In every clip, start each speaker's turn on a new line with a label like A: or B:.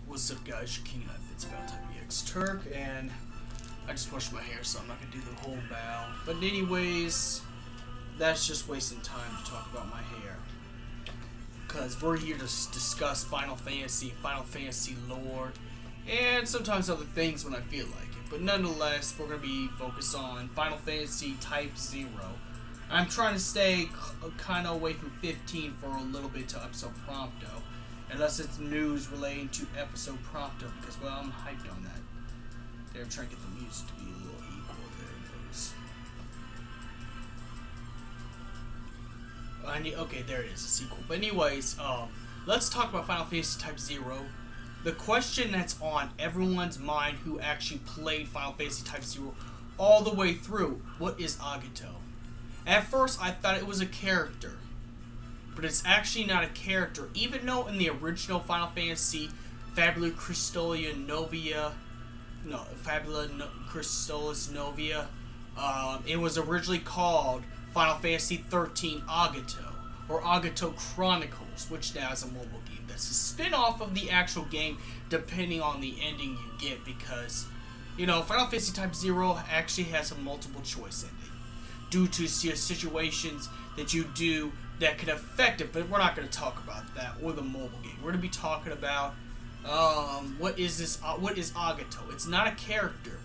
A: What's up, guys? Your King Knife. It's about time EX Turk, and I just washed my hair, so I'm not gonna do the whole bow. But anyways, that's just wasting time to talk about my hair, because we're here to discuss Final Fantasy lore, and sometimes other things when I feel like it. But nonetheless, we're gonna be focused on Final Fantasy Type 0. I'm trying to stay kind of away from 15 for a little bit to episode Prompto. Unless it's news relating to episode Prompto, because, well, I'm hyped on that. They're trying to get the music to be a little equal. There it is. Okay, there it is, a sequel. But anyways, let's talk about Final Fantasy Type 0. The question that's on everyone's mind who actually played Final Fantasy Type 0 all the way through, what is Agito? At first, I thought it was a character. But it's actually not a character, even though in the original Final Fantasy Fabula Crystallis Novia, it was originally called Final Fantasy 13 Agito, or Agito Chronicles, which now is a mobile game. That's a spin-off of the actual game, depending on the ending you get, because, you know, Final Fantasy Type 0 actually has a multiple choice ending, due to situations that you do that could affect it, but we're not going to talk about that or the mobile game. We're going to be talking about what is Agito? It's not a character,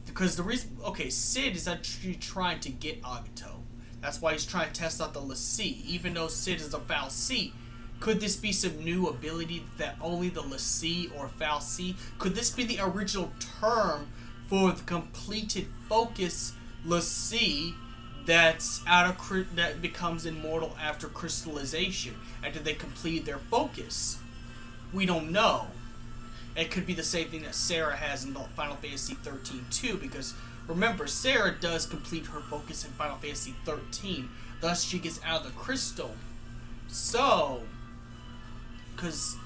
A: because the reason, okay, Sid is actually trying to get Agito. That's why he's trying to test out the l'Cie. Even though Sid is a fal'Cie, could this be some new ability that only the l'Cie or fal'Cie? Could this be the original term for the completed focus l'Cie that becomes immortal after crystallization, after they complete their focus? We don't know. It could be the same thing that Sarah has in Final Fantasy 13 too, because remember, Sarah does complete her focus in Final Fantasy 13, thus she gets out of the crystal. So, because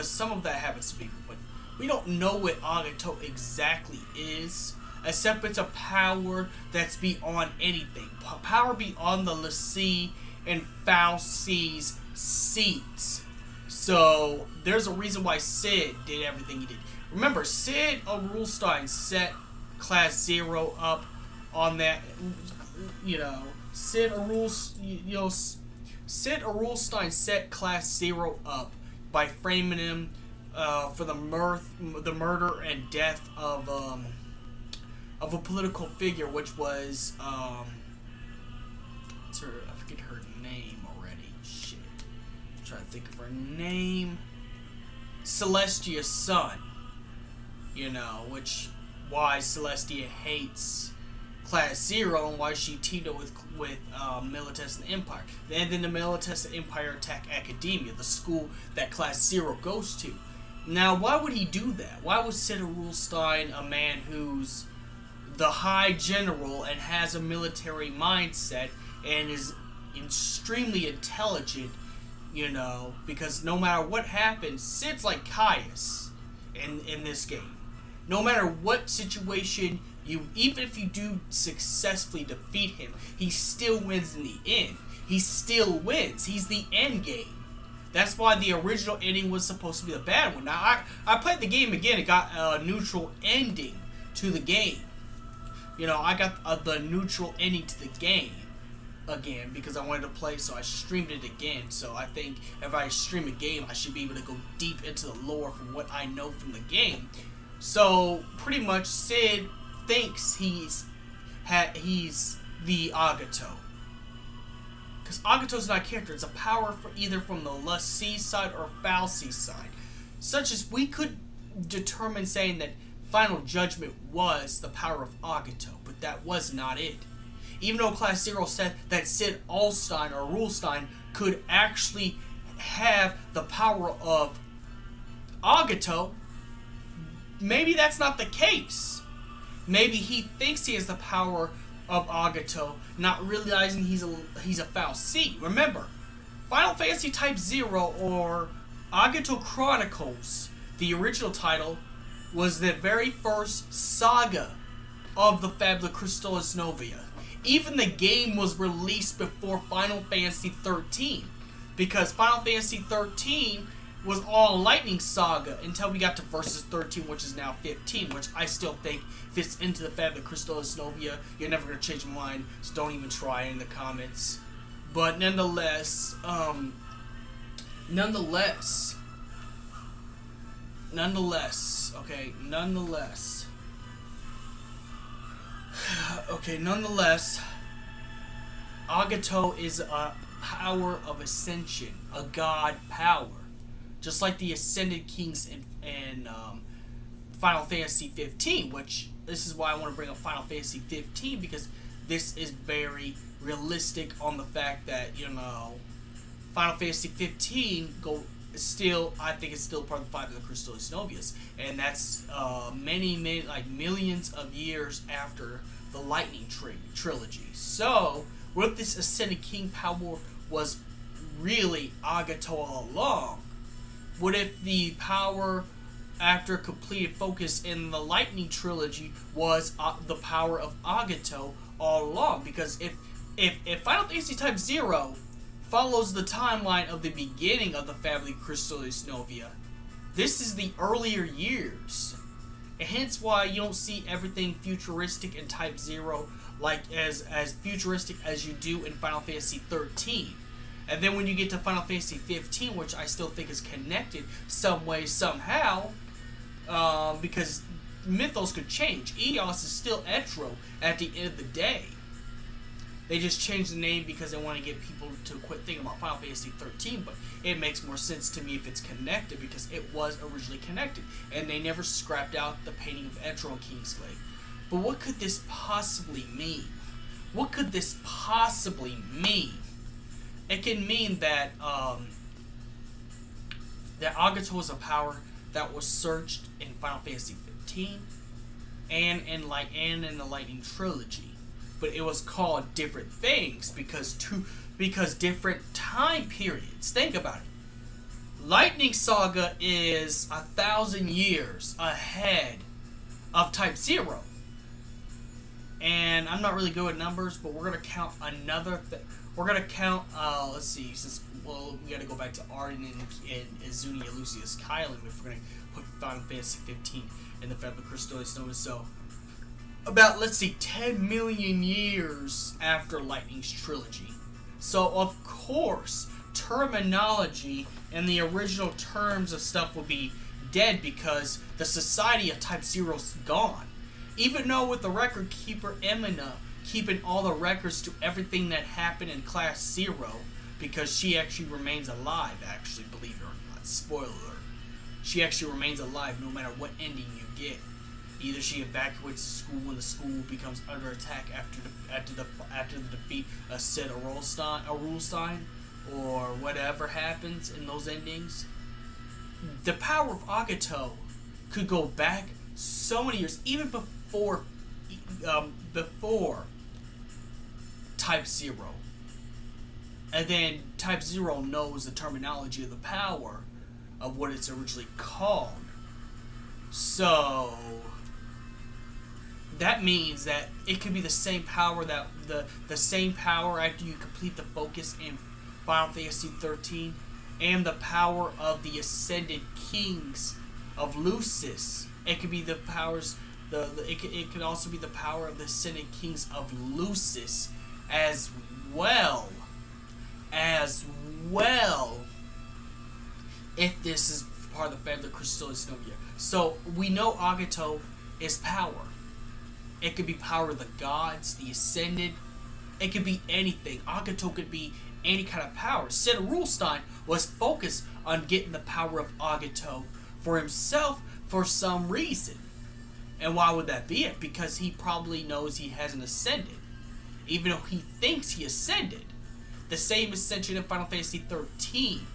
A: some of that happens to people, but we don't know what Agito exactly is. Except it's a power that's beyond anything. Power beyond the l'Cie and fal'Cie's seats. So, there's a reason why Sid did everything he did. Remember, Sid Rulstein set Class 0 up on that, Sid Rulstein set Class 0 up by framing him for the murder and death of a political figure, which was, I forget her name already. Shit. I'm trying to think of her name. Celestia's son. Why Celestia hates Class 0 and why she teamed up with Milites and Empire. And then the Milites and Empire attack Academia, the school that Class 0 goes to. Now, why would he do that? Why would Sid Rulstein, a man who's the High General and has a military mindset and is extremely intelligent, because no matter what happens, Sid's like Caius in this game. No matter what situation even if you do successfully defeat him, he still wins in the end. He still wins. He's the end game. That's why the original ending was supposed to be the bad one. Now, I played the game again. It got a neutral ending to the game. I got the neutral ending to the game again because I wanted to play, so I streamed it again. So I think if I stream a game, I should be able to go deep into the lore from what I know from the game. So pretty much, Sid thinks he's the Agito, because Agito's not a character; it's a power for either from the l'Cie side or fal'Cie side. Such as we could determine saying that Final Judgment was the power of Agito, but that was not it. Even though Class 0 said that Sid Rulstein or Rulstein could actually have the power of Agito, maybe that's not the case. Maybe he thinks he has the power of Agito, not realizing he's a fal'Cie. Remember, Final Fantasy Type 0 or Agito Chronicles, the original title, was the very first saga of the Fabula Crystallis Novia. Even the game was released before Final Fantasy 13. because Final Fantasy 13 was all Lightning Saga until we got to Versus 13, which is now 15, which I still think fits into the Fabula Crystallis Novia. You're never going to change your mind, so don't even try in the comments. But nonetheless, nonetheless, Agito is a power of ascension, a god power. Just like the Ascended Kings in Final Fantasy 15, which this is why I want to bring up Final Fantasy 15, because this is very realistic on the fact that, Final Fantasy 15 I think it's still part of the Fabula Crystallis Novias, and that's many, millions of years after the Lightning Trilogy. So, with this Ascended King power was really Agito all along. What if the power after completed focus in the Lightning Trilogy was the power of Agito all along? Because if Final Fantasy Type 0 follows the timeline of the beginning of the Fabula Crystallis Novia, this is the earlier years. And hence why you don't see everything futuristic in Type 0 like as futuristic as you do in Final Fantasy 13. And then when you get to Final Fantasy 15, which I still think is connected some way, somehow, because mythos could change. Eos is still Etro at the end of the day. They just changed the name because they want to get people to quit thinking about Final Fantasy 13, but it makes more sense to me if it's connected, because it was originally connected. And they never scrapped out the painting of Etro and Kingslave. But what could this possibly mean? What could this possibly mean? It can mean that that Agito is a power that was searched in Final Fantasy 15 and in the Lightning Trilogy, but it was called different things because different time periods. Think about it. Lightning Saga is 1,000 years ahead of Type 0. And I'm not really good with numbers, but we're going to count another thing. We're going to count, let's see, we got to go back to Arden and Izunia Lucius Kylan if we're going to put Final Fantasy 15 in the Fabula Crystallis Novia. So, about, let's see, 10 million years after Lightning's trilogy. So, of course, terminology and the original terms of stuff will be dead because the society of Type 0's gone. Even though with the record keeper Emina keeping all the records to everything that happened in Class 0, because she actually remains alive, actually, believe it or not. Spoiler alert. She actually remains alive no matter what ending you get. Either she evacuates the school when the school becomes under attack after the defeat of Sid Rulstein, or whatever happens in those endings. The power of Agito could go back so many years, even before Type 0. And then Type 0 knows the terminology of the power of what it's originally called. So that means that it could be the same power that the same power after you complete the focus in Final Fantasy 13, and the power of the Ascended Kings of Lucis. It could be the powers. It could also be the power of the Ascended Kings of Lucis, as well. If this is part of the Fabula Crystallis Novia. So we know Agito is power. It could be power of the gods, the Ascended. It could be anything. Agito could be any kind of power. Sid Rulstein was focused on getting the power of Agito for himself for some reason. And why would that be it? Because he probably knows he hasn't ascended. Even though he thinks he ascended. The same ascension in Final Fantasy 13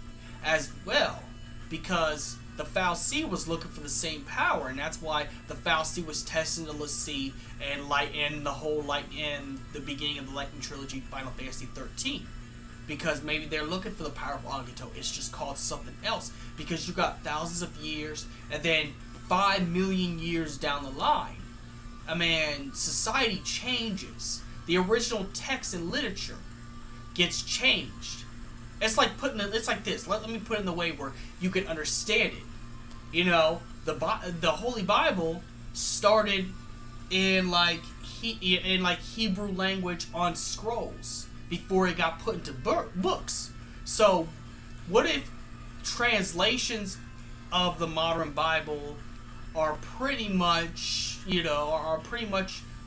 A: as well. Because the fal'Cie was looking for the same power, and that's why the fal'Cie was testing the l'Cie and the whole in the beginning of the Lightning Trilogy, Final Fantasy 13. Because maybe they're looking for the power of Agito. It's just called something else. Because you got thousands of years, and then 5 million years down the line, society changes. The original text and literature gets changed. It's like it's like this. Let me put it in the way where you can understand it. You know, the Holy Bible started in like Hebrew language on scrolls before it got put into books. So, what if translations of the modern Bible are pretty much,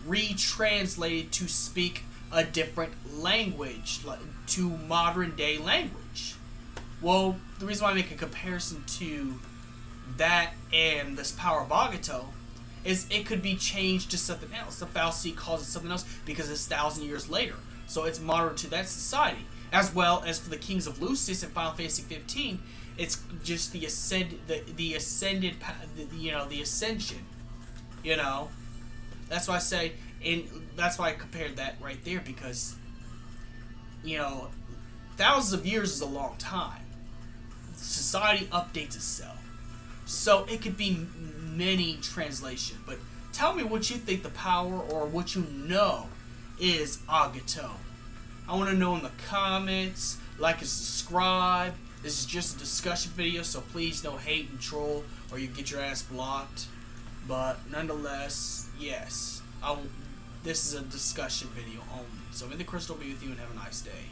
A: retranslated to speak a different language, to modern day language? Well, the reason why I make a comparison to that and this power of Agito is it could be changed to something else. The fallacy calls it something else because it's 1,000 years later. So it's modern to that society. As well as for the Kings of Lucis in Final Fantasy 15, it's just the ascension. That's why I say, that's why I compared that right there, because, thousands of years is a long time. Society updates itself. So it could be many translations. But tell me what you think the power, or what you know, is Agito. I want to know in the comments. Like and subscribe. This is just a discussion video, so please don't hate and troll or you get your ass blocked. But nonetheless, yes, this is a discussion video only. So may the crystal be with you and have a nice day.